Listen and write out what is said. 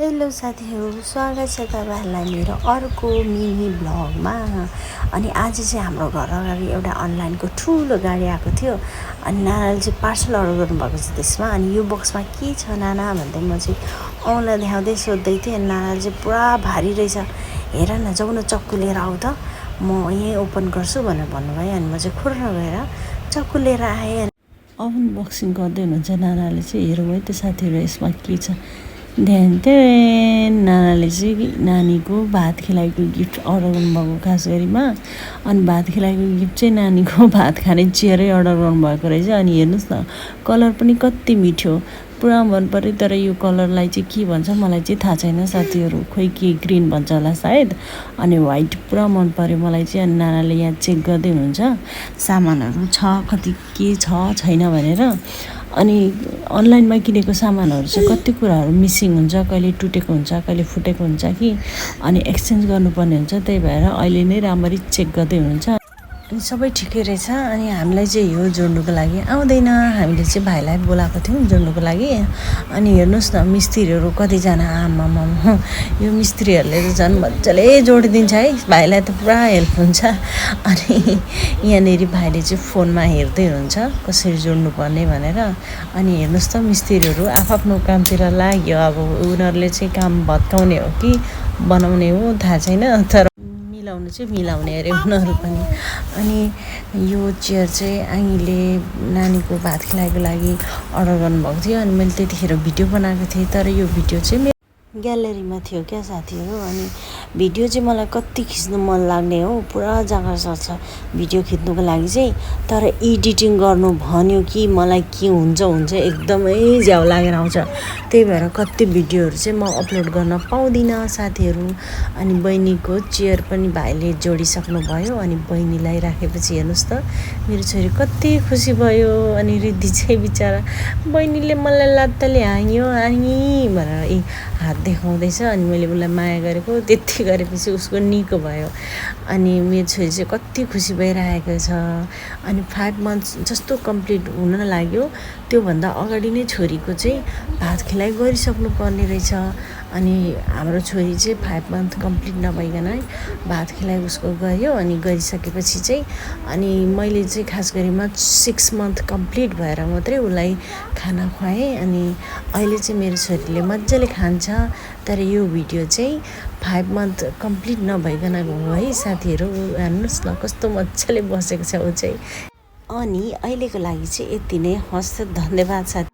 Hello साथीहरू, स्वागत छ तपाईँहरूलाई मेरो अर्को मिनी ब्लगमा। अनि आज चाहिँ हाम्रो घर अगाडि एउटा अनलाइनको ठुलो गाडी आएको थियो। अनि नानाले चाहिँ पार्सल अर्डर गर्नुभएको छ त्यसमा। अनि यो बक्समा के छ नाना भन्दै म चाहिँ औँला देखाउँदै सोध्दै थिएँ। अनि नानाले चाहिँ पुरा भारी रहेछ, हेर न, जाऊ न चक्कु लिएर आऊ त, म यहीँ ओपन गर्छु भनेर भन्नुभयो। अनि म चाहिँ खुर्र गएर चक्कु लिएर आएँ। अनबक्सिङ गर्दै हुनुहुन्छ नानाले चाहिँ। हेरौँ है त साथीहरू, यसमा के छ। नानाले चाहिँ नानीको भात खुवाइको गिफ्ट अर्डर गर्नुभएको, खास गरीमा। अनि भात खुवाइको गिफ्ट चाहिँ नानीको भात खाने चेयरै अर्डर गर्नुभएको रहेछ। अनि हेर्नुहोस् न, कलर पनि कति मिठो, पुरा मन पऱ्यो। तर यो कलरलाई चाहिँ के भन्छ मलाई चाहिँ थाहा छैन साथीहरू, खोइ के ग्रिन भन्छ होला सायद। अनि वाइट पुरा मन पऱ्यो मलाई चाहिँ। अनि नानाले यहाँ चेक गर्दै हुनुहुन्छ सामानहरू छ, कति के छ छैन भनेर। अनि अनलाइनमा किनेको सामानहरू चाहिँ कति कुराहरू मिसिङ हुन्छ, कहिले टुटेको हुन्छ, कहिले फुटेको हुन्छ कि, अनि एक्सचेन्ज गर्नुपर्ने हुन्छ। त्यही भएर अहिले नै राम्ररी चेक गर्दै हुनुहुन्छ। अनि सबै ठिकै रहेछ। अनि हामीलाई चाहिँ यो जोड्नुको लागि आउँदैन, हामीले चाहिँ भाइलाई बोलाएको थियौँ जोड्नुको लागि। अनि हेर्नुहोस् न, मिस्त्रीहरू कतिजना, आमामा, यो मिस्त्रीहरूले त झन् मजाले जोडिदिन्छ है, भाइलाई त पुरा हेल्प हुन्छ। अनि यहाँनिर भाइले चाहिँ फोनमा हेर्दै हुनुहुन्छ कसरी जोड्नुपर्ने भनेर। अनि हेर्नुहोस् त, मिस्त्रीहरू आफ्नो कामतिर लाग्यो। अब उनीहरूले चाहिँ काम भत्काउने हो कि बनाउने हो थाहा छैन, तर मिलाउनु चाहिँ मिलाउने अरे उनीहरू पनि। अनि यो चेयर चाहिँ आङीले नानीको भात खुवाइको लागि अर्डर गर्नुभएको थियो। अनि मैले त्यतिखेर भिडियो बनाएको थिएँ, तर यो भिडियो चाहिँ ग्यालेरीमा थियो क्या साथीहरू। अनि भिडियो चाहिँ मलाई कति खिच्नु मन लाग्ने हो, पुरा जग्गा सर्छ भिडियो खिच्नुको लागि चाहिँ। तर एडिटिङ गर्नु भन्यो कि मलाई के हुन्छ एकदमै झ्याउ लागेर आउँछ। त्यही भएर कति भिडियोहरू चाहिँ म अपलोड गर्न पाउँदिनँ साथीहरू। अनि बहिनीको चेयर पनि भाइले जोडिसक्नु भयो। अनि बहिनीलाई राखेपछि हेर्नुहोस् त, मेरो छोरी कति खुसी भयो। अनि रिद्धि चाहिँ बिचरा, बहिनीले मलाई लात्ताले हाँग्यो भनेर हात देखाउँदैछ। अनि मैले उसलाई माया गरेको, त्यति गरेपछि उसको निको भयो। अनि मेरो छोरी चाहिँ कति खुसी भइरहेको छ। अनि 5 मन्थ्स जस्तो कम्प्लिट हुन लाग्यो, त्योभन्दा अगाडि नै छोरीको चाहिँ भात खुवाइ गरिसक्नु पर्ने रहेछ। अनि हाम्रो छोरी चाहिँ 5 मन्थ कम्प्लिट नभइकन भात खुवाइ उसको गऱ्यो। अनि गरिसकेपछि चाहिँ अनि मैले चाहिँ खास गरीमा 6 मन्थ कम्प्लिट भएर मात्रै उसलाई खाना खुवाएँ। अनि अहिले चाहिँ मेरो छोरीले मजाले खान्छ। तर यो भिडियो चाहिँ 5 मन्थ कम्प्लिट नभइकन हो है साथीहरू। हेर्नुहोस् न कस्तो मजाले बसेको छ ऊ चाहिँ। अनि अहिलेको लागि चाहिँ यति नै। हस्, धन्यवाद साथी।